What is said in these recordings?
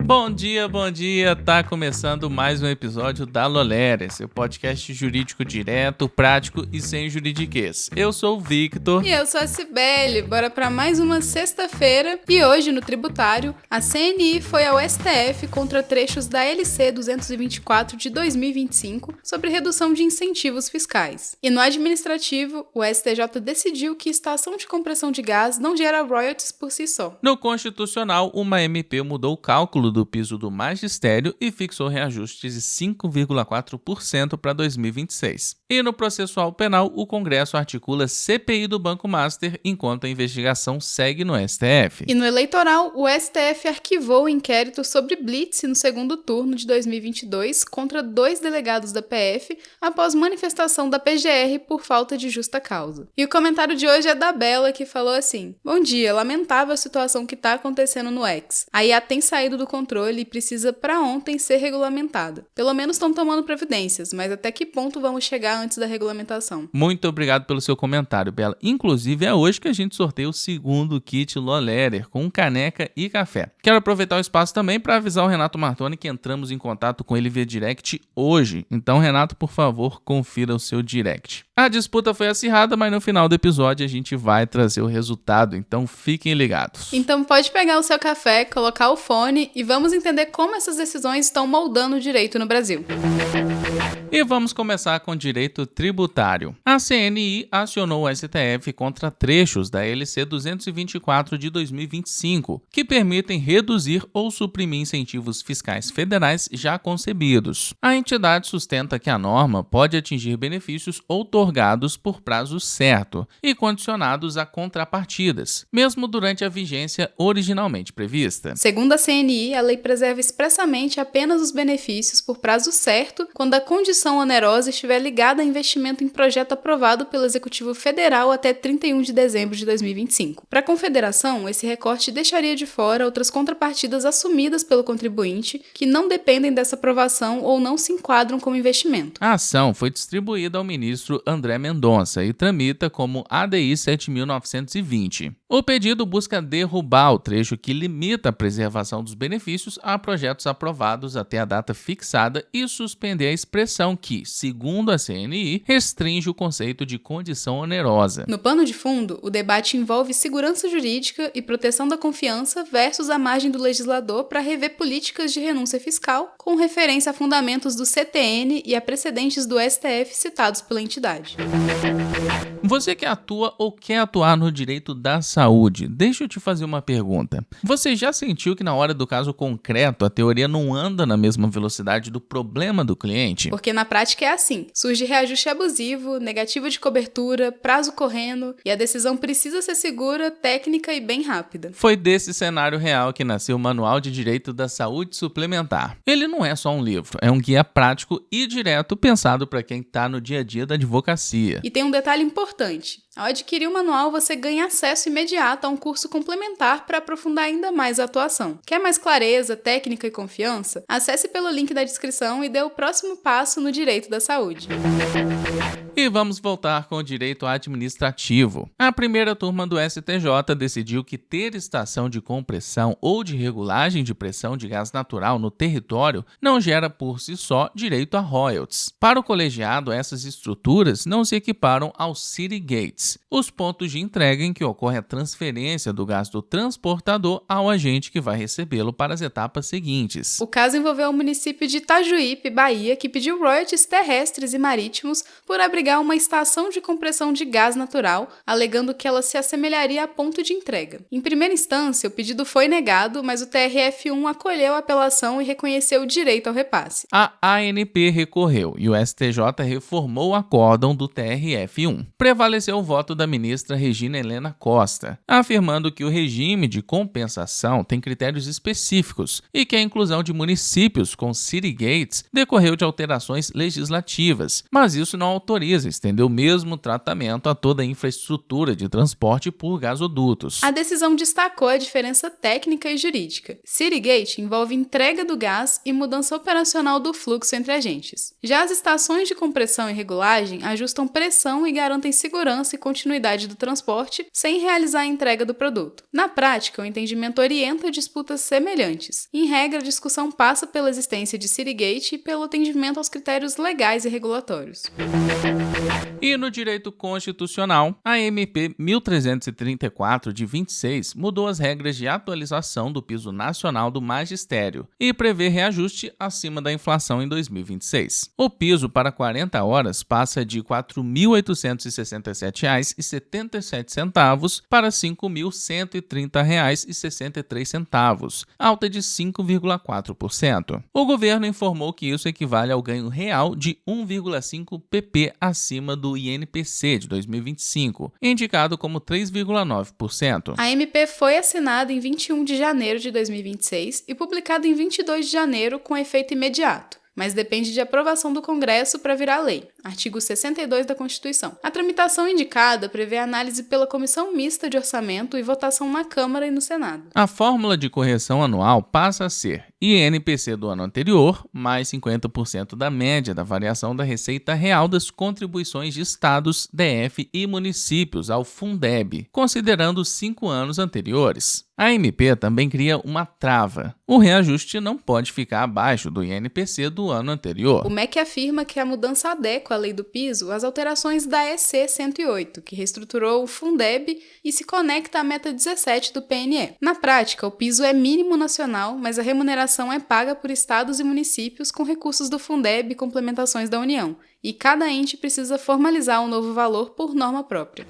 Bom dia, tá começando mais um episódio da Loléria, seu podcast jurídico direto, prático e sem juridiquês. Eu sou o Victor. E eu sou a Cibele, bora pra mais uma sexta-feira. E hoje, no tributário, a CNI foi ao STF contra trechos da LC 224 de 2025 sobre redução de incentivos fiscais. E no administrativo, o STJ decidiu que estação de compressão de gás não gera royalties por si só. No constitucional, uma MP mudou o cálculo do piso do magistério e fixou reajustes de 5,4% para 2026. E no processual penal, o Congresso articula CPI do Banco Master enquanto a investigação segue no STF. E no eleitoral, o STF arquivou o inquérito sobre blitz no segundo turno de 2022 contra 2 delegados da PF após manifestação da PGR por falta de justa causa. E o comentário de hoje é da Bela, que falou assim: "Bom dia, lamentável a situação que está acontecendo no X. A IA tem saído do controle e precisa para ontem ser regulamentada. Pelo menos estão tomando providências, mas até que ponto vamos chegar antes da regulamentação?" Muito obrigado pelo seu comentário, Bela. Inclusive, é hoje que a gente sorteia o segundo kit Loléria, com caneca e café. Quero aproveitar o espaço também para avisar o Renato Martoni que entramos em contato com ele via direct hoje. Então, Renato, por favor, confira o seu direct. A disputa foi acirrada, mas no final do episódio a gente vai trazer o resultado, então fiquem ligados. Então pode pegar o seu café, colocar o fone e vamos entender como essas decisões estão moldando o direito no Brasil. E vamos começar com direito tributário. A CNI acionou o STF contra trechos da LC 224 de 2025, que permitem reduzir ou suprimir incentivos fiscais federais já concebidos. A entidade sustenta que a norma pode atingir benefícios outorgados por prazo certo e condicionados a contrapartidas, mesmo durante a vigência originalmente prevista. Segundo a CNI, a lei preserva expressamente apenas os benefícios por prazo certo quando a condição onerosa estiver ligada a investimento em projeto aprovado pelo Executivo Federal até 31 de dezembro de 2025. Para a Confederação, esse recorte deixaria de fora outras contrapartidas assumidas pelo contribuinte que não dependem dessa aprovação ou não se enquadram como investimento. A ação foi distribuída ao ministro André Mendonça e tramita como ADI 7920. O pedido busca derrubar o trecho que limita a preservação dos benefícios a projetos aprovados até a data fixada e suspender a expressão que, segundo a CNI, restringe o conceito de condição onerosa. No pano de fundo, o debate envolve segurança jurídica e proteção da confiança versus a margem do legislador para rever políticas de renúncia fiscal com referência a fundamentos do CTN e a precedentes do STF citados pela entidade. Você que atua ou quer atuar no direito da saúde, deixa eu te fazer uma pergunta. Você já sentiu que na hora do caso concreto a teoria não anda na mesma velocidade do problema do cliente? Porque na prática é assim, surge reajuste abusivo, negativa de cobertura, prazo correndo e a decisão precisa ser segura, técnica e bem rápida. Foi desse cenário real que nasceu o Manual de Direito da Saúde Suplementar. Ele não é só um livro, é um guia prático e direto pensado para quem está no dia a dia da advocacia. E tem um detalhe importante. Ao adquirir o manual, você ganha acesso imediato a um curso complementar para aprofundar ainda mais a atuação. Quer mais clareza, técnica e confiança? Acesse pelo link da descrição e dê o próximo passo no direito da saúde. E vamos voltar com o direito administrativo. A primeira turma do STJ decidiu que ter estação de compressão ou de regulagem de pressão de gás natural no território não gera por si só direito a royalties. Para o colegiado, essas estruturas não se equiparam aos city gates, os pontos de entrega em que ocorre a transferência do gás do transportador ao agente que vai recebê-lo para as etapas seguintes. O caso envolveu o município de Itajuípe, Bahia, que pediu royalties terrestres e marítimos por abrigar uma estação de compressão de gás natural, alegando que ela se assemelharia a ponto de entrega. Em primeira instância, o pedido foi negado, mas o TRF1 acolheu a apelação e reconheceu o direito ao repasse. A ANP recorreu e o STJ reformou o acórdão do TRF1. Prevaleceu o voto da ministra Regina Helena Costa, afirmando que o regime de compensação tem critérios específicos e que a inclusão de municípios com city gates decorreu de alterações legislativas, mas isso não autoriza estender o mesmo tratamento a toda a infraestrutura de transporte por gasodutos. A decisão destacou a diferença técnica e jurídica. Citygate envolve entrega do gás e mudança operacional do fluxo entre agentes. Já as estações de compressão e regulagem ajustam pressão e garantem segurança e continuidade do transporte sem realizar a entrega do produto. Na prática, o entendimento orienta disputas semelhantes. Em regra, a discussão passa pela existência de Citygate e pelo atendimento aos critérios legais e regulatórios. E no direito constitucional, a MP 1334 de 26 mudou as regras de atualização do piso nacional do magistério e prevê reajuste acima da inflação em 2026. O piso para 40 horas passa de R$ 4.867,77 para R$ 5.130,63, alta de 5,4%. O governo informou que isso equivale ao ganho real de 1,5 pp acima do INPC de 2025, indicado como 3,9%. A MP foi assinada em 21 de janeiro de 2026 e publicada em 22 de janeiro com efeito imediato, mas depende de aprovação do Congresso para virar lei, artigo 62 da Constituição. A tramitação indicada prevê análise pela Comissão Mista de Orçamento e votação na Câmara e no Senado. A fórmula de correção anual passa a ser INPC do ano anterior, mais 50% da média da variação da receita real das contribuições de estados, DF e municípios ao Fundeb, considerando os 5 anos anteriores. A MP também cria uma trava. O reajuste não pode ficar abaixo do INPC do ano anterior. O MEC afirma que a mudança adequa à lei do piso às alterações da EC 108, que reestruturou o Fundeb e se conecta à meta 17 do PNE. Na prática, o piso é mínimo nacional, mas a remuneração é paga por estados e municípios com recursos do Fundeb e complementações da União, e cada ente precisa formalizar um novo valor por norma própria.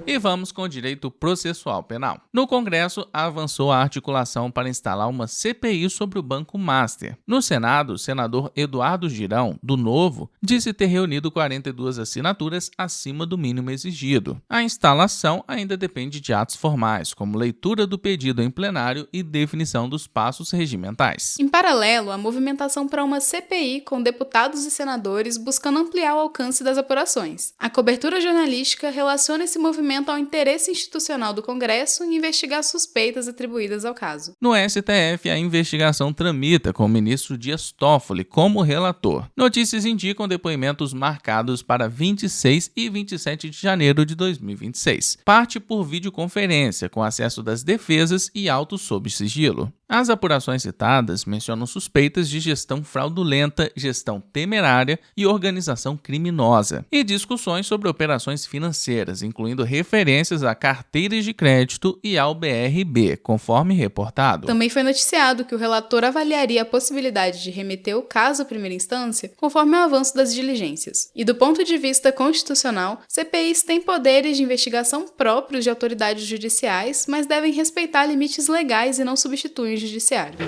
E vamos com o direito processual penal. No Congresso, avançou a articulação para instalar uma CPI sobre o Banco Master. No Senado, o senador Eduardo Girão, do Novo, disse ter reunido 42 assinaturas acima do mínimo exigido. A instalação ainda depende de atos formais, como leitura do pedido em plenário e definição dos passos regimentais. Em paralelo, a movimentação para uma CPI com deputados e senadores buscando ampliar o alcance das apurações. A cobertura jornalística relaciona esse movimento ao interesse institucional do Congresso em investigar suspeitas atribuídas ao caso. No STF, a investigação tramita com o ministro Dias Toffoli como relator. Notícias indicam depoimentos marcados para 26 e 27 de janeiro de 2026. Parte por videoconferência, com acesso das defesas e autos sob sigilo. As apurações citadas mencionam suspeitas de gestão fraudulenta, gestão temerária e organização criminosa, e discussões sobre operações financeiras, incluindo referências a carteiras de crédito e ao BRB, conforme reportado. Também foi noticiado que o relator avaliaria a possibilidade de remeter o caso à primeira instância conforme o avanço das diligências. E do ponto de vista constitucional, CPIs têm poderes de investigação próprios de autoridades judiciais, mas devem respeitar limites legais e não substituir o judiciário.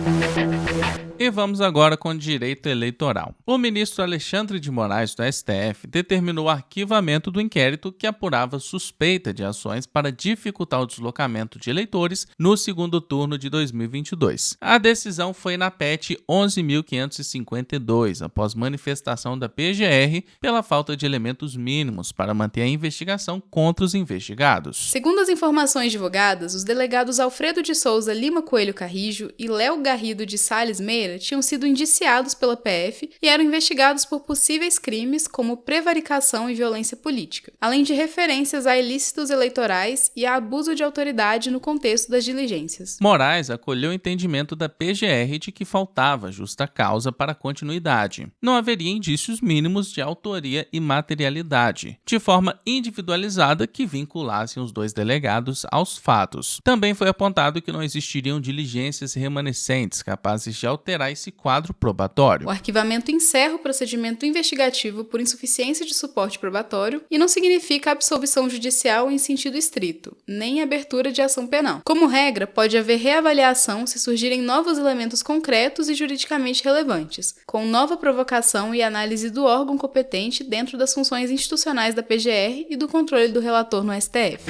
E vamos agora com o direito eleitoral. O ministro Alexandre de Moraes, do STF, determinou o arquivamento do inquérito que apurava suspeita de ações para dificultar o deslocamento de eleitores no segundo turno de 2022. A decisão foi na PET 11.552, após manifestação da PGR pela falta de elementos mínimos para manter a investigação contra os investigados. Segundo as informações divulgadas, os delegados Alfredo de Souza Lima Coelho Carrijo e Léo Garrido de Salles Meira tinham sido indiciados pela PF e eram investigados por possíveis crimes como prevaricação e violência política, além de referências a ilícitos eleitorais e a abuso de autoridade no contexto das diligências. Moraes acolheu o entendimento da PGR de que faltava justa causa para a continuidade. Não haveria indícios mínimos de autoria e materialidade, de forma individualizada que vinculassem os dois delegados aos fatos. Também foi apontado que não existiriam diligências remanescentes capazes de alterar esse quadro probatório. O arquivamento encerra o procedimento investigativo por insuficiência de suporte probatório e não significa absolvição judicial em sentido estrito, nem abertura de ação penal. Como regra, pode haver reavaliação se surgirem novos elementos concretos e juridicamente relevantes, com nova provocação e análise do órgão competente dentro das funções institucionais da PGR e do controle do relator no STF.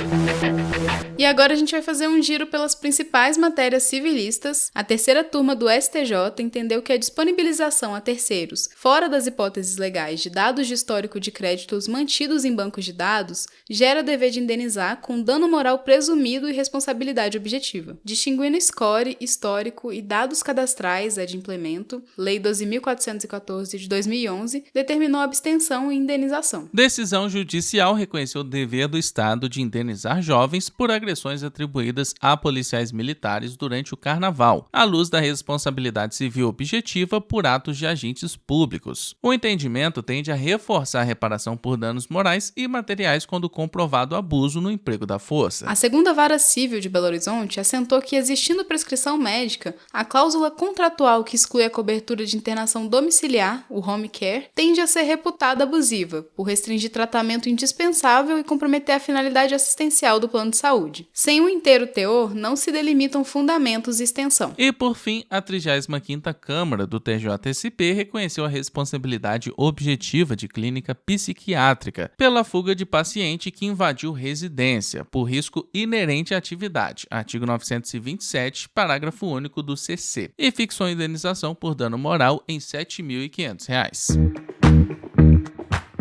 E agora a gente vai fazer um giro pelas principais matérias civilistas. A terceira turma do STJ entendeu que a disponibilização a terceiros, fora das hipóteses legais de dados de histórico de créditos mantidos em bancos de dados, gera dever de indenizar com dano moral presumido e responsabilidade objetiva. Distinguindo score, histórico e dados cadastrais, de implemento, Lei 12.414 de 2011, determinou abstenção e indenização. Decisão judicial reconheceu o dever do Estado de indenizar jovens por agressões atribuídas a policiais militares durante o Carnaval, à luz da responsabilidade civil objetiva por atos de agentes públicos. O entendimento tende a reforçar a reparação por danos morais e materiais quando comprovado abuso no emprego da força. A segunda Vara Civil de Belo Horizonte assentou que, existindo prescrição médica, a cláusula contratual que exclui a cobertura de internação domiciliar, o home care, tende a ser reputada abusiva, por restringir tratamento indispensável e comprometer a finalidade assistencial do plano de saúde. Sem um inteiro teor, não se delimitam fundamentos e extensão. E, por fim, a 35ª Câmara do TJSP reconheceu a responsabilidade objetiva de clínica psiquiátrica pela fuga de paciente que invadiu residência, por risco inerente à atividade, artigo 927, parágrafo único do CC, e fixou a indenização por dano moral em R$ 7.500.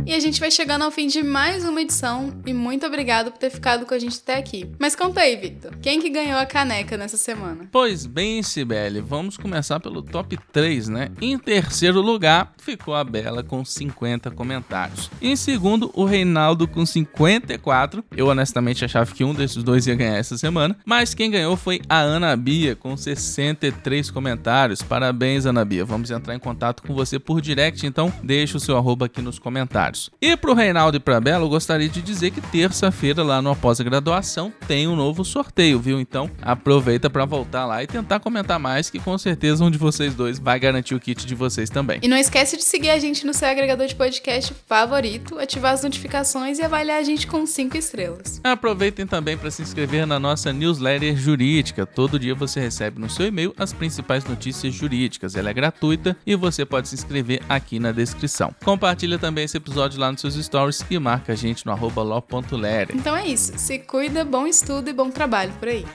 E a gente vai chegando ao fim de mais uma edição, e muito obrigado por ter ficado com a gente até aqui. Mas conta aí, Victor, quem que ganhou a caneca nessa semana? Pois bem, Cibele, vamos começar pelo top 3, né? Em terceiro lugar, ficou a Bela com 50 comentários. Em segundo, o Reinaldo com 54. Eu honestamente achava que um desses dois ia ganhar essa semana, mas quem ganhou foi a Ana Bia com 63 comentários. Parabéns, Ana Bia. Vamos entrar em contato com você por direct, então deixa o seu arroba aqui nos comentários. E pro Reinaldo e pra Bela, eu gostaria de dizer que terça-feira lá no Após a Graduação tem um novo sorteio, viu? Então aproveita pra voltar lá e tentar comentar mais, que com certeza um de vocês dois vai garantir o kit de vocês também. E não esquece de seguir a gente no seu agregador de podcast favorito, ativar as notificações e avaliar a gente com 5 estrelas. Aproveitem também para se inscrever na nossa newsletter jurídica. Todo dia você recebe no seu e-mail as principais notícias jurídicas. Ela é gratuita e você pode se inscrever aqui na descrição. Compartilha também esse episódio lá nos seus stories e marca a gente no @law.letter. Então é isso, se cuida, bom estudo e bom trabalho por aí.